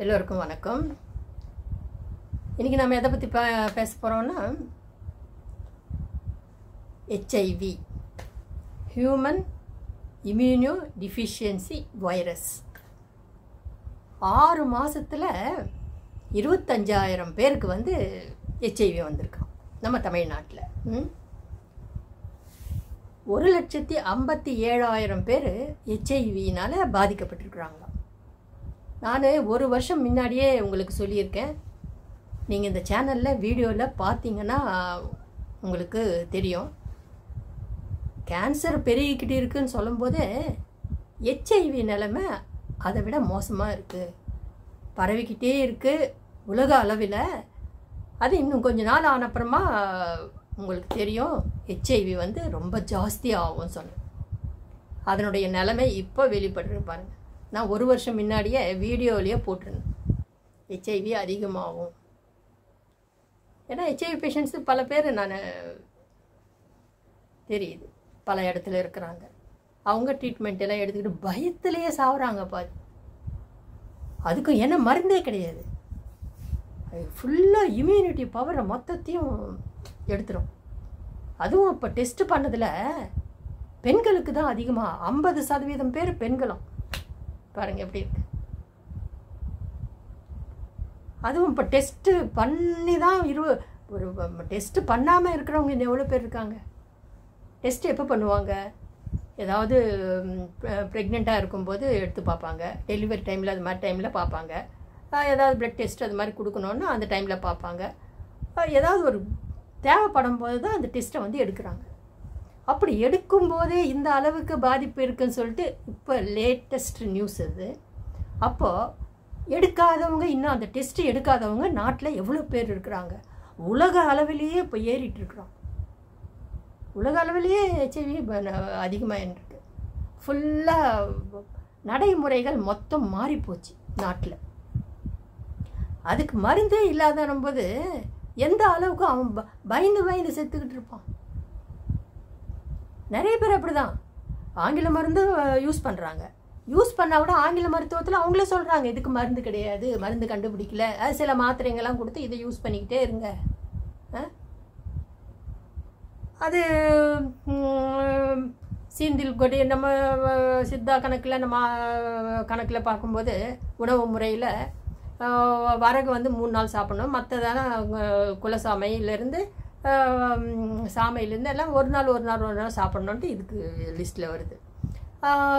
எல்லோருக்கும் வணக்கம். இன்னைக்கு நம்ம எதை பற்றி பேச போகிறோம்னா HIV, human immuno deficiency virus. 6 மாதத்தில் 25,000 பேருக்கு ஹெச்ஐவி வந்திருக்கான் நம்ம தமிழ்நாட்டில். 1,57,000 பேர் ஹெச்ஐவினால் பாதிக்கப்பட்டிருக்கிறாங்க. நான் ஒரு வருஷம் முன்னாடியே உங்களுக்கு சொல்லியிருக்கேன். நீங்கள் இந்த சேனலில் வீடியோவில் பார்த்தீங்கன்னா உங்களுக்கு தெரியும். கேன்சர் பெருகிக்கிட்டு இருக்குன்னு சொல்லும்போதே ஹெச்ஐவி நிலைமை அதை விட மோசமாக இருக்குது, பரவிக்கிட்டே இருக்குது உலக அளவில். அது இன்னும் கொஞ்ச நாள் ஆனப்புறமா உங்களுக்கு தெரியும் ஹெச்ஐவி ரொம்ப ஜாஸ்தி ஆகும்னு சொன்னேன். அதனுடைய நிலைமை இப்போ வெளிப்படுறது பாருங்கள். நான் ஒரு வருஷம் முன்னாடியே வீடியோவிலேயே போட்டிருந்தேன் ஹெச்ஐவி அதிகமாகும். ஏன்னா ஹெச்ஐவி பேஷண்ட்ஸு பல பேர் நான் தெரியுது பல இடத்துல இருக்கிறாங்க. அவங்க ட்ரீட்மெண்ட் எல்லாம் எடுத்துக்கிட்டு பயத்திலேயே சாகுறாங்க பாரு. அதுக்கும் என்ன மருந்தே கிடையாது. அது ஃபுல்லாக இம்யூனிட்டி பவரை மொத்தத்தையும் எடுத்துரும். அதுவும் இப்போ டெஸ்ட்டு பண்ணதில் பெண்களுக்கு தான் அதிகமாக 50% பேர் பெண்களும். பாருங்கள் எப்படி இருக்கு. அதுவும் இப்போ டெஸ்ட்டு பண்ணி தான் ஒரு டெஸ்ட்டு பண்ணாமல் இருக்கிறவங்க இன்னும் எவ்வளோ பேர் இருக்காங்க. டெஸ்ட்டு எப்போ பண்ணுவாங்க? ஏதாவது ப்ரெக்னெண்ட்டாக இருக்கும்போது எடுத்து பார்ப்பாங்க, டெலிவரி டைமில் அது மாதிரி டைமில் பார்ப்பாங்க. ஏதாவது ப்ளட் டெஸ்ட் அது மாதிரி கொடுக்கணுன்னா அந்த டைமில் பார்ப்பாங்க. ஏதாவது ஒரு தேவைப்படும் போது தான் அந்த டெஸ்ட்டை எடுக்கிறாங்க. அப்படி எடுக்கும்போதே இந்த அளவுக்கு பாதிப்பு இருக்குன்னு சொல்லிட்டு இப்போ லேட்டஸ்ட் நியூஸ் இது. அப்போது எடுக்காதவங்க, இன்னும் அந்த டெஸ்ட்டு எடுக்காதவங்க நாட்டில் எவ்வளோ பேர் இருக்கிறாங்க. உலக அளவிலேயே இப்போ ஏறிட்டு இருக்கிறோம். உலக அளவிலேயே ஹெச்ஐவி அதிகமாக இருக்கு. ஃபுல்லாக நடைமுறைகள் மொத்தம் மாறிப்போச்சு நாட்டில். அதுக்கு மருந்தே இல்லாதம்போது எந்த அளவுக்கு அவன் பயந்து செத்துக்கிட்டு இருப்பான். நிறைய பேர் அப்படி தான் ஆங்கில மருந்து யூஸ் பண்ணுறாங்க. யூஸ் பண்ணால் கூட ஆங்கில மருத்துவத்தில் அவங்களே சொல்கிறாங்க இதுக்கு மருந்து கிடையாது, மருந்து கண்டுபிடிக்கல, அது சில மாத்திரைங்கள்லாம் கொடுத்து இதை யூஸ் பண்ணிக்கிட்டே இருங்க. அது சீந்தில் கொடி நம்ம சித்தா கணக்கில் நம்ம கணக்கில் பார்க்கும்போது உணவு முறையில் வரகு 3 நாள் சாப்பிடணும். மற்றதான குலசாமையிலேருந்து சாமையிலேருந்து எல்லாம் ஒரு நாள் சாப்பிட்ணுன்ட்டு இதுக்கு லிஸ்ட்டில் வருது.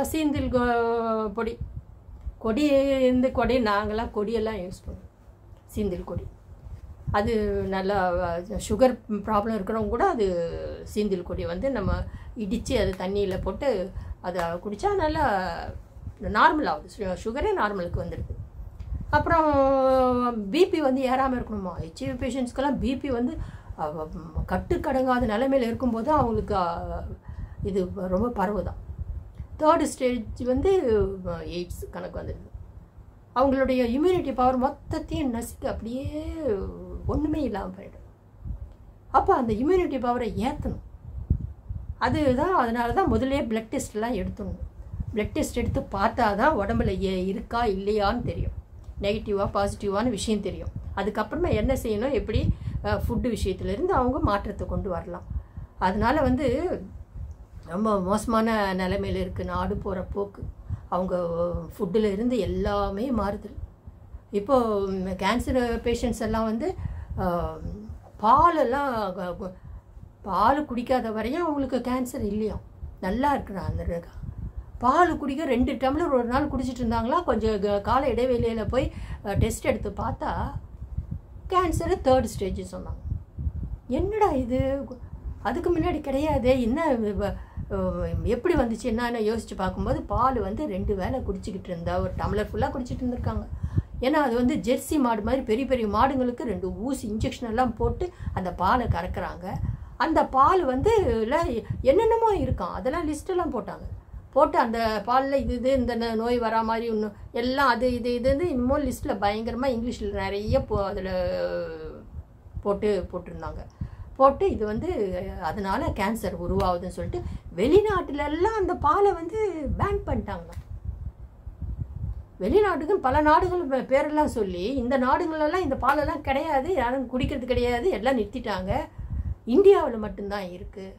சீந்தில் கொடி நாங்களாம் கொடியெல்லாம் யூஸ் பண்ணுவோம். சீந்தில் கொடி அது நல்லா சுகர் ப்ராப்ளம் இருக்கிறவங்க கூட அது சீந்தில் கொடி நம்ம இடித்து அது தண்ணியில் போட்டு அதை குடித்தா நல்லா நார்மல் ஆகுது. சுகரே நார்மலுக்கு வந்துடுது. அப்புறம் பிபி ஏறாமல் இருக்கணுமா. ஹெச்ஐவி பேஷண்ட்ஸ்க்கெல்லாம் பிபி கட்டுக்கடங்காத நிலைமையில் இருக்கும்போது அவங்களுக்கு இது ரொம்ப பரவுதான். 3rd ஸ்டேஜ் எய்ட்ஸ் கணக்கு வந்துடுது. அவங்களுடைய இம்யூனிட்டி பவர் மொத்தத்தையும் நசுக்கு அப்படியே ஒன்றுமே இல்லாமல் போயிடும். அப்போ அந்த இம்யூனிட்டி பவரை ஏற்றணும். அதுதான், அதனால தான் முதலே பிளட் டெஸ்ட்லாம் எடுத்துடணும். பிளட் டெஸ்ட் எடுத்து பார்த்தா தான் உடம்புல இருக்கா இல்லையான்னு தெரியும். நெகட்டிவாக பாசிட்டிவான விஷயம் தெரியும். அதுக்கப்புறமா என்ன செய்யணும், எப்படி ஃபுட்டு விஷயத்துலேருந்து அவங்க மாற்றத்தை கொண்டு வரலாம். அதனால் ரொம்ப மோசமான நிலைமையில் இருக்குது நாடு போகிற போக்கு. அவங்க ஃபுட்டில் இருந்து எல்லாமே மாறுது. இப்போது கேன்சர் பேஷண்ட்ஸ் எல்லாம் பால் குடிக்காத வரையும் அவங்களுக்கு கேன்சர் இல்லையா, நல்லா இருக்கிறான். அந்த பால் குடிக்க 2 டம்ளர் ஒரு நாள் குடிச்சிட்டு இருந்தாங்களா. கொஞ்சம் கால இடைவெளியில் போய் டெஸ்ட் எடுத்து பார்த்தா கேன்சரு 3rd ஸ்டேஜ் சொன்னாங்க. என்னடா இது, அதுக்கு முன்னாடி கிடையாது, என்ன எப்படி வந்துச்சு என்னன்னு யோசித்து பார்க்கும்போது பால் 2 வேளை குடிச்சிக்கிட்டு இருந்தா, ஒரு டம்ளர் ஃபுல்லாக குடிச்சிட்டு இருந்திருக்காங்க. ஏன்னா அது ஜெர்சி மாடு மாதிரி பெரிய பெரிய மாடுங்களுக்கு 2 ஊசி இன்ஜெக்ஷன் எல்லாம் போட்டு அந்த பாலை கறக்குறாங்க. அந்த பால் என்னென்னமோ இருக்கான், அதெல்லாம் லிஸ்ட்டெல்லாம் போட்டு அந்த பாலில் இது இந்த நோய் வரா மாதிரி இன்னும் எல்லாம் அது இது இன்னமும் லிஸ்ட்டில் பயங்கரமாக இங்கிலீஷில் நிறைய அதில் போட்டிருந்தாங்க. போட்டு இது அதனால் கேன்சர் உருவாகுதுன்னு சொல்லிட்டு வெளிநாட்டிலெல்லாம் அந்த பாலை பேன் பண்ணிட்டாங்க. வெளிநாட்டுக்கும் பல நாடுகள் பேரெல்லாம் சொல்லி இந்த நாடுகளெல்லாம் இந்த பாலெல்லாம் கிடையாது, யாரும் குடிக்கிறது கிடையாது, எல்லாம் நிறுத்திட்டாங்க. இந்தியாவில் மட்டும்தான் இருக்குது.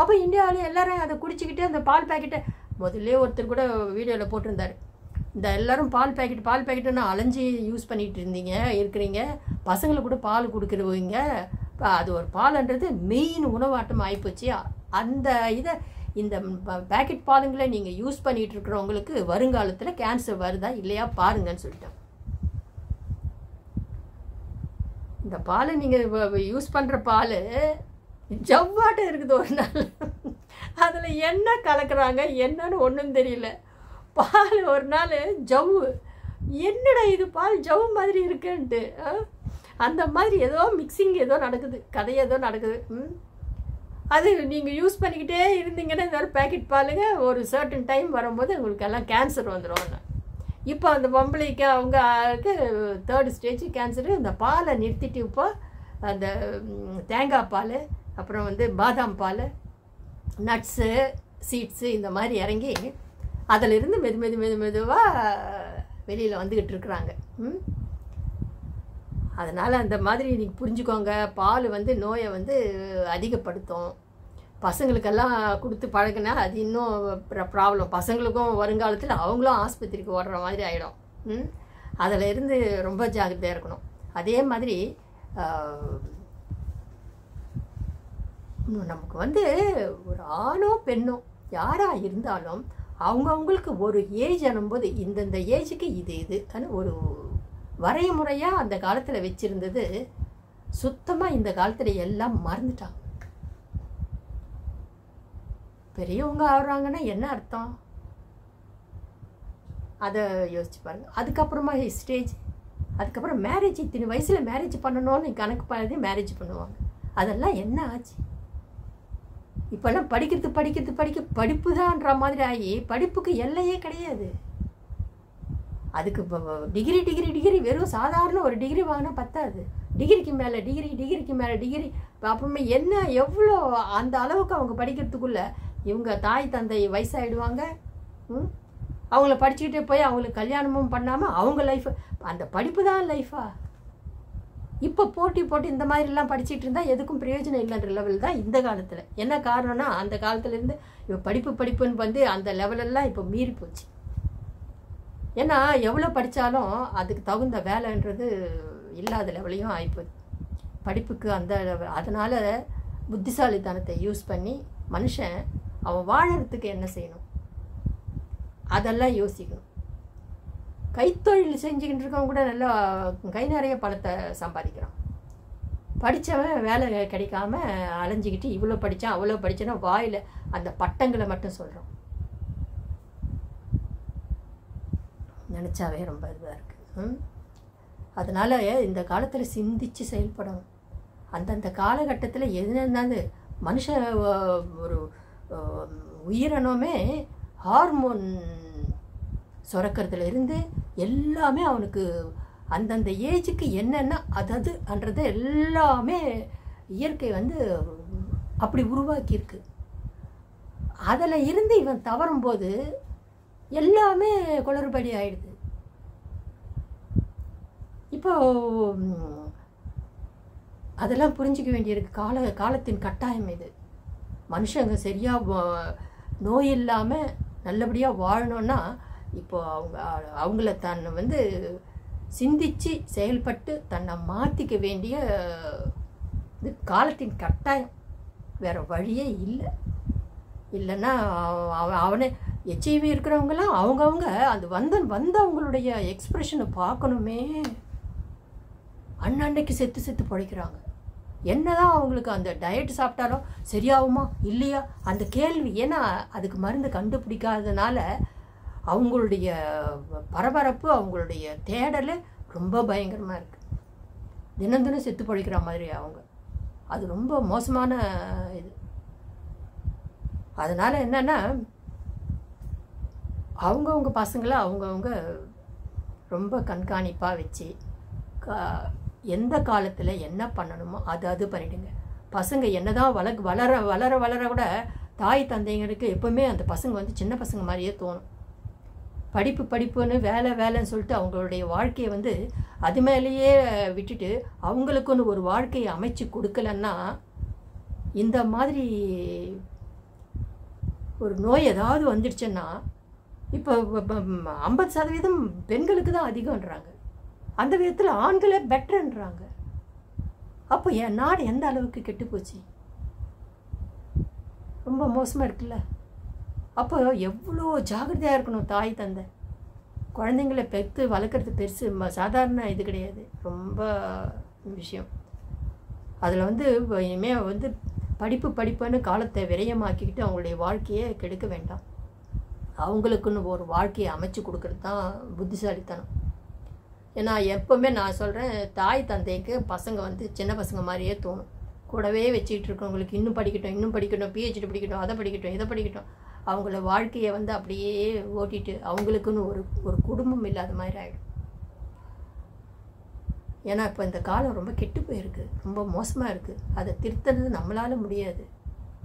அப்போ இந்தியாவில் எல்லோரும் அதை குடிச்சிக்கிட்டு அந்த பால் பேக்கெட்டை முதல்ல ஒருத்தர் கூட வீடியோவில் போட்டிருந்தார். இந்த எல்லோரும் பால் பேக்கெட்டுன்னு அலைஞ்சி யூஸ் பண்ணிகிட்டு இருக்கிறீங்க, பசங்களுக்கு கூட பால் கொடுக்குறவங்க. அது ஒரு பால்ன்றது மெயின் உணவாட்டம் ஆகிப்போச்சு. அந்த இதை இந்த பேக்கெட் பாலுங்களை நீங்கள் யூஸ் பண்ணிகிட்டு இருக்கிறவங்களுக்கு வருங்காலத்தில் கேன்சர் வருதா இல்லையா பாருங்கன்னு சொல்லிட்டேன். இந்த பால் நீங்கள் யூஸ் பண்ணுற பால் ஜவ்வாட்டம் இருக்குது ஒரு நாள். அதில் என்ன கலக்கிறாங்க என்னன்னு ஒன்றும் தெரியல. பால் ஒரு நாள் ஜவ்வு, என்னடா இது பால் ஜவ்வு மாதிரி இருக்குன்ட்டு அந்த மாதிரி ஏதோ மிக்சிங் ஏதோ நடக்குது, கதை ஏதோ நடக்குது. அது நீங்கள் யூஸ் பண்ணிக்கிட்டே இருந்தீங்கன்னா இந்த மாதிரி பேக்கெட் பாலுங்க ஒரு சர்டன் டைம் வரும்போது உங்களுக்கு எல்லாம் கேன்சர் வந்துடும். இப்போ அந்த பொம்பளைக்கு அவங்களுக்கு 3rd ஸ்டேஜ் கேன்சரு. இந்த பாலை நிறுத்திட்டு இப்போ அந்த தேங்காய் பால், அப்புறம் பாதாம் பால், நட்ஸு, சீட்ஸு இந்த மாதிரி இறங்கி அதிலிருந்து மெதுவாக வெளியில் வந்துக்கிட்டு இருக்கிறாங்க. அதனால் அந்த மாதிரி நீங்கள் புரிஞ்சுக்கோங்க. பால் நோயை அதிகப்படுத்தும். பசங்களுக்கெல்லாம் கொடுத்து பழகினா அது இன்னும் ப்ராப்ளம். பசங்களுக்கும் வருங்காலத்தில் அவங்களும் ஆஸ்பத்திரிக்கு ஓடுற மாதிரி ஆகிடும். அதில் இருந்து ரொம்ப ஜாக்கிரதையாக இருக்கணும். அதே மாதிரி நமக்கு ஒரு ஆணோ பெண்ணோ யாராக இருந்தாலும் அவங்கவுங்களுக்கு ஒரு ஏஜ் அனும்போது இந்தந்த ஏஜுக்கு இது ஒரு வரைமுறையாக அந்த காலத்தில் வச்சுருந்தது சுத்தமாக இந்த காலத்தில் எல்லாம் மறந்துட்டாங்க. பெரியவங்க ஆடுறாங்கன்னா என்ன அர்த்தம் அதை யோசிச்சு பாருங்கள். அதுக்கப்புறமா ஸ்டேஜ், அதுக்கப்புறம் மேரேஜ். இத்தனை வயசில் மேரேஜ் பண்ணணும்னு கணக்கு பண்ணி மேரேஜ் பண்ணுவாங்க. அதெல்லாம் என்ன ஆச்சு? இப்போல்லாம் படிக்க படிப்பு தான்ன்ற மாதிரி ஆகி படிப்புக்கு எல்லையே கிடையாது. அதுக்கு இப்போ டிகிரி வெறும் சாதாரண ஒரு டிகிரி வாங்கினா பத்தாது. டிகிரிக்கு மேலே டிகிரி அப்புறமே என்ன எவ்வளோ அந்த அளவுக்கு அவங்க படிக்கிறதுக்குள்ளே இவங்க தாய் தந்தை வயசாகிடுவாங்க. அவங்கள படிச்சுக்கிட்டே போய் அவங்களுக்கு கல்யாணமும் பண்ணாமல் அவங்க லைஃப், அந்த படிப்பு தான் லைஃபா? இப்போ போட்டி இந்த மாதிரிலாம் படிச்சுட்டு இருந்தால் எதுக்கும் பிரயோஜனம் இல்லைன்ற லெவல் தான் இந்த காலத்தில். என்ன காரணம்னா அந்த காலத்துலேருந்து இப்போ படிப்புன்னு அந்த லெவலெல்லாம் இப்போ மீறி போச்சு. ஏன்னா எவ்வளோ படித்தாலும் அதுக்கு தகுந்த வேலைன்றது இல்லாத லெவலையும் ஆகிப்போகுது படிப்புக்கு அந்த. அதனால் புத்திசாலித்தனத்தை யூஸ் பண்ணி மனுஷன் அவன் வாழறதுக்கு என்ன செய்யணும் அதெல்லாம் யோசிக்கணும். கைத்தொழில் செஞ்சுக்கிட்டு இருக்கவங்க கூட நல்லா கை நிறைய பணத்தை சம்பாதிக்கிறான். படித்தவன் வேலை கிடைக்காம அலைஞ்சிக்கிட்டு இவ்வளோ படித்தான் அவ்வளோ படித்தேன்னா வாயில் அந்த பட்டங்களை மட்டும் சொல்கிறோம். நினச்சாவே ரொம்ப இதுவாக இருக்குது. அதனால் இந்த காலத்தில் சிந்தித்து செயல்படணும். அந்தந்த காலகட்டத்தில் எதுனாது மனுஷன் ஒரு உயிரினமே ஹார்மோன் சுரக்கிறதுல இருந்து எல்லாமே அவனுக்கு அந்தந்த ஏஜுக்கு என்னென்ன அதுன்றது எல்லாமே இயற்கை அப்படி உருவாக்கியிருக்கு. அதில் இருந்து இவன் தவறும்போது எல்லாமே குளறுபடி ஆயிடுது. இப்போ அதெல்லாம் புரிஞ்சிக்க வேண்டியிருக்கு. காலத்தின் கட்டாயம் இது. மனுஷங்க சரியாக நோய் இல்லாமல் நல்லபடியாக வாழணுன்னா இப்போ அவங்கள தன்னை சிந்தித்து செயல்பட்டு தன்னை மாற்றிக்க வேண்டிய இது காலத்தின் கட்டாயம். வேறு வழியே இல்லை. இல்லைன்னா அவனை எச்ஐவி இருக்கிறவங்களாம் அவங்கவுங்க அது வந்தவங்களுடைய எக்ஸ்ப்ரெஷனை பார்க்கணுமே. அன்னன்னைக்கு செத்து பிழைக்கிறாங்க. என்னதான் அவங்களுக்கு அந்த டயட் சாப்பிட்டாலும் சரியாகுமா இல்லையா அந்த கேள்வி. ஏன்னா அதுக்கு மருந்து கண்டுபிடிக்காதனால அவங்களுடைய பரபரப்பு, அவங்களுடைய தேடல் ரொம்ப பயங்கரமாக இருக்குது. தினம் செத்து பிழைக்கிற மாதிரி அவங்க. அது ரொம்ப மோசமான இது. அதனால் என்னென்னா அவங்கவுங்க பசங்களை அவங்கவுங்க ரொம்ப கண்காணிப்பாக வச்சு எந்த காலத்தில் என்ன பண்ணணுமோ அது பண்ணிவிடுங்க. பசங்க என்ன தான் வளர கூட தாய் தந்தைங்களுக்கு எப்போவுமே அந்த பசங்க சின்ன பசங்க மாதிரியே தோணும். படிப்புன்னு வேலைன்னு சொல்லிட்டு அவங்களுடைய வாழ்க்கையை வந்து அது மேலேயே விட்டுட்டு அவங்களுக்குன்னு ஒரு வாழ்க்கையை அமைச்சு கொடுக்கலன்னா இந்த மாதிரி ஒரு நோய் ஏதாவது வந்துடுச்சுன்னா இப்போ 50% பெண்களுக்கு தான் அதிகம்ன்றாங்க. அந்த விதத்தில் ஆண்களே பெட்டர்ன்றாங்க. அப்போ என் நாடு எந்த அளவுக்கு கெட்டு போச்சு, ரொம்ப மோசமாக இருக்குல்ல. அப்போ எவ்வளோ ஜாகிரதையாக இருக்கணும் தாய் தந்தை. குழந்தைங்கள பெற்று வளர்க்குறது பெருசு சாதாரண இது கிடையாது, ரொம்ப விஷயம். அதில் வந்து இனிமேல் வந்து படிப்புன்னு காலத்தை விரயமாக்கிக்கிட்டு அவங்களுடைய வாழ்க்கையை கெடுக்க வேண்டாம். அவங்களுக்குன்னு ஒரு வாழ்க்கையை அமைச்சு கொடுக்கறது தான் புத்திசாலித்தனம். ஏன்னா எப்போவுமே நான் சொல்கிறேன், தாய் தந்தைக்கு பசங்க வந்து சின்ன பசங்க மாதிரியே தோணும். கூடவே வச்சுக்கிட்டு இருக்கவங்களுக்கு இன்னும் படிக்கட்டும், PhD படிக்கட்டும், அதை படிக்கட்டும், இதை படிக்கட்டும், அவங்கள வாழ்க்கையை வந்து அப்படியே ஓட்டிட்டு அவங்களுக்குன்னு ஒரு குடும்பம் இல்லாத மாதிரி ஆகிடும். ஏன்னா இப்போ இந்த காலம் ரொம்ப கெட்டு போயிருக்கு, ரொம்ப மோசமாக இருக்குது. அதை திருத்தறது நம்மளால் முடியாது.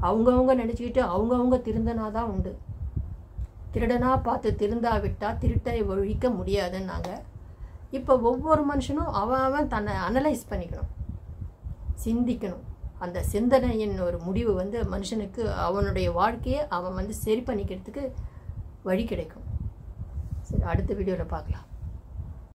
அவங்கவுங்க நினச்சிக்கிட்டு அவங்கவுங்க திருந்தனாதான் உண்டு. திருடனா பார்த்து திருந்தாவிட்டால் திருட்டை ஒழிக்க முடியாதுன்னாங்க. இப்போ ஒவ்வொரு மனுஷனும் அவன் தன்னை அனலைஸ் பண்ணிக்கணும், சிந்திக்கணும். அந்த சிந்தனையின் ஒரு முடிவு வந்து மனுஷனுக்கு அவனுடைய வாழ்க்கையை அவன் வந்து சரி பண்ணிக்கிறதுக்கு வழி கிடைக்கும். சரி, அடுத்த வீடியோவில் பார்க்கலாம்.